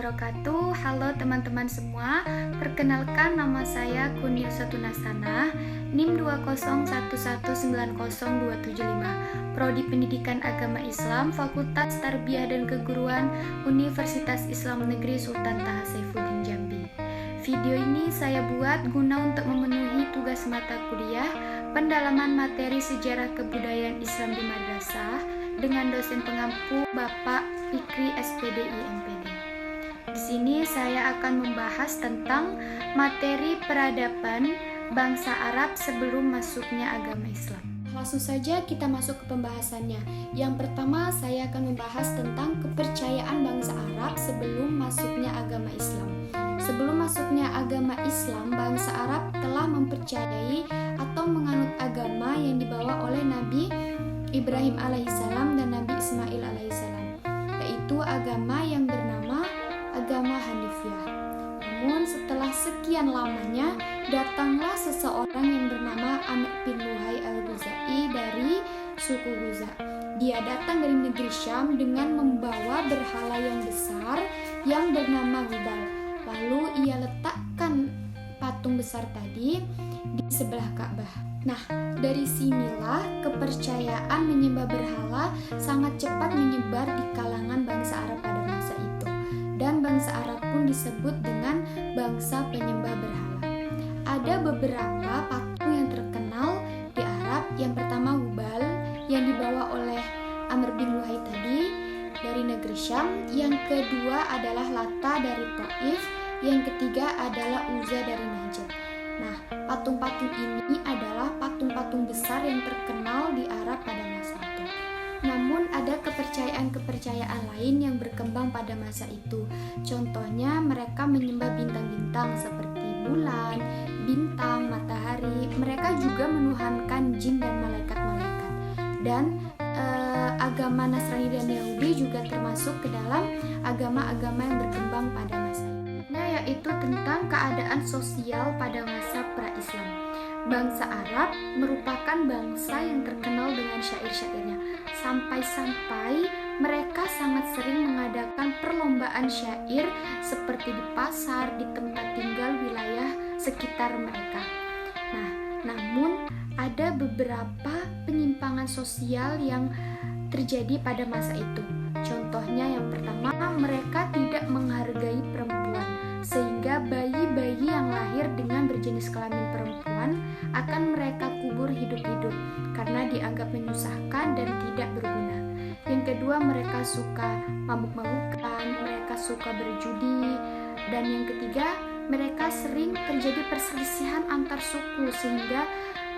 wabarakatuh. Halo teman-teman semua. Perkenalkan, nama saya Kunil Satunasana, NIM 201190275, Prodi Pendidikan Agama Islam, Fakultas Tarbiyah dan Keguruan, Universitas Islam Negeri Sultan Taha Saifuddin Jambi. Video ini saya buat guna untuk memenuhi tugas mata kuliah pendalaman materi sejarah kebudayaan Islam di madrasah dengan dosen pengampu Bapak Fikri SPDI MPD. Di sini saya akan membahas tentang materi peradaban bangsa Arab sebelum masuknya agama Islam. Langsung saja kita masuk ke pembahasannya. Yang pertama, saya akan membahas tentang kepercayaan bangsa Arab sebelum masuknya agama Islam. Sebelum masuknya agama Islam, bangsa Arab telah mempercayai atau menganut agama yang dibawa oleh Nabi Ibrahim alaihissalam dan Nabi Ismail alaihissalam, yaitu agama yang bernama agama Hanifiyah. Namun setelah sekian lamanya, datanglah seseorang yang bernama Amr bin Luhai al-Ghuzai dari suku Ghuza. Dia datang dari negeri Syam dengan membawa berhala yang besar yang bernama Hubal. Lalu ia letakkan patung besar tadi di sebelah Ka'bah. Nah, dari sinilah kepercayaan menyembah berhala sangat cepat menyebar di kalangan bangsa Arab pada masa itu. Dan bangsa Arab pun disebut dengan bangsa penyembah berhala. Ada beberapa patung yang terkenal di Arab. Yang pertama Hubal yang dibawa oleh Amr bin Luhai tadi dari negeri Syam. Yang kedua adalah Lata dari Taif. Yang ketiga adalah Uzza dari Najd. Nah, patung-patung ini adalah patung-patung besar yang terkenal di Arab pada masa itu. Namun ada kepercayaan-kepercayaan lain yang berkembang pada masa itu. Contohnya mereka menyembah bintang-bintang seperti bulan, bintang, matahari. Mereka juga menuhankan jin dan malaikat-malaikat. Dan agama Nasrani dan Yahudi juga termasuk ke dalam agama-agama yang berkembang pada masa itu. Yaitu tentang keadaan sosial pada masa pra-Islam. Bangsa Arab merupakan bangsa yang terkenal dengan syair-syairnya. Sampai-sampai mereka sangat sering mengadakan perlombaan syair seperti di pasar, di tempat tinggal wilayah sekitar mereka. Nah, namun ada beberapa penyimpangan sosial yang terjadi pada masa itu. Contohnya yang pertama, mereka tidak menghargai perempuan, sehingga bayi-bayi yang lahir dengan berjenis kelamin perempuan akan mereka kubur hidup-hidup karena dianggap menyusahkan dan tidak berguna. Yang kedua, mereka suka mabuk-mabukan, mereka suka berjudi, dan yang ketiga, mereka sering terjadi perselisihan antar suku sehingga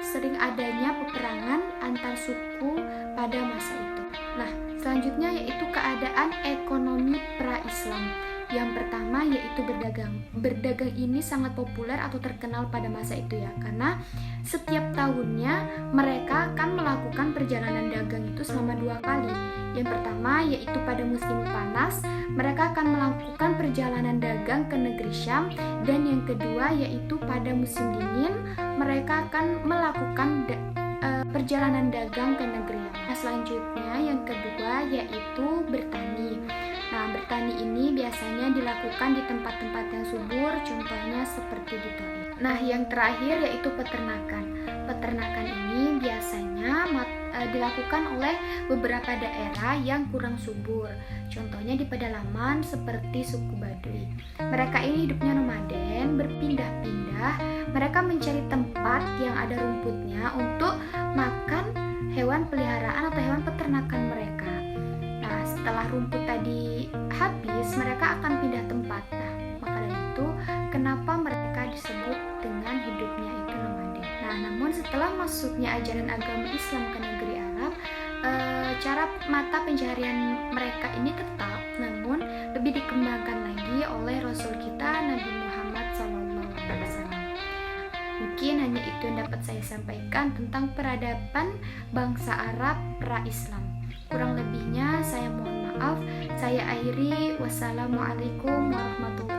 sering adanya peperangan antar suku pada masa itu. Nah, selanjutnya yaitu keadaan ekonomi pra-Islam. Yang pertama yaitu berdagang. Berdagang ini sangat populer atau terkenal pada masa itu ya, karena setiap tahunnya mereka akan melakukan perjalanan dagang itu selama 2 kali. Yang pertama yaitu pada musim panas, mereka akan melakukan perjalanan dagang ke negeri Syam, dan yang kedua yaitu pada musim dingin, mereka akan melakukan perjalanan dagang ke negeri. Nah, selanjutnya yang kedua yaitu bertani. Nah, bertani ini biasanya dilakukan di tempat-tempat yang subur, contohnya seperti di Taif. Nah, yang terakhir yaitu peternakan. Peternakan ini biasanya dilakukan oleh beberapa daerah yang kurang subur, contohnya di pedalaman seperti suku Baduy. Mereka ini hidupnya nomaden, berpindah-pindah. Mereka mencari tempat yang ada rumputnya untuk makan hewan peliharaan atau hewan peternakan mereka. Nah, setelah rumput tadi habis, mereka akan pindah tempat. Nah, maka dari itu, kenapa mereka disebut dengan hidupnya itu nomaden. Nah, namun setelah masuknya ajaran agama Islam ke negeri Arab, cara mata pencaharian mereka ini tetap, namun lebih dikembangkan lagi oleh Rasul kita Nabi Muhammad SAW. Mungkin hanya itu yang dapat saya sampaikan tentang peradaban bangsa Arab pra-Islam. Kurang lebihnya saya mohon maaf. Saya akhiri. Wassalamualaikum warahmatullahi wabarakatuh.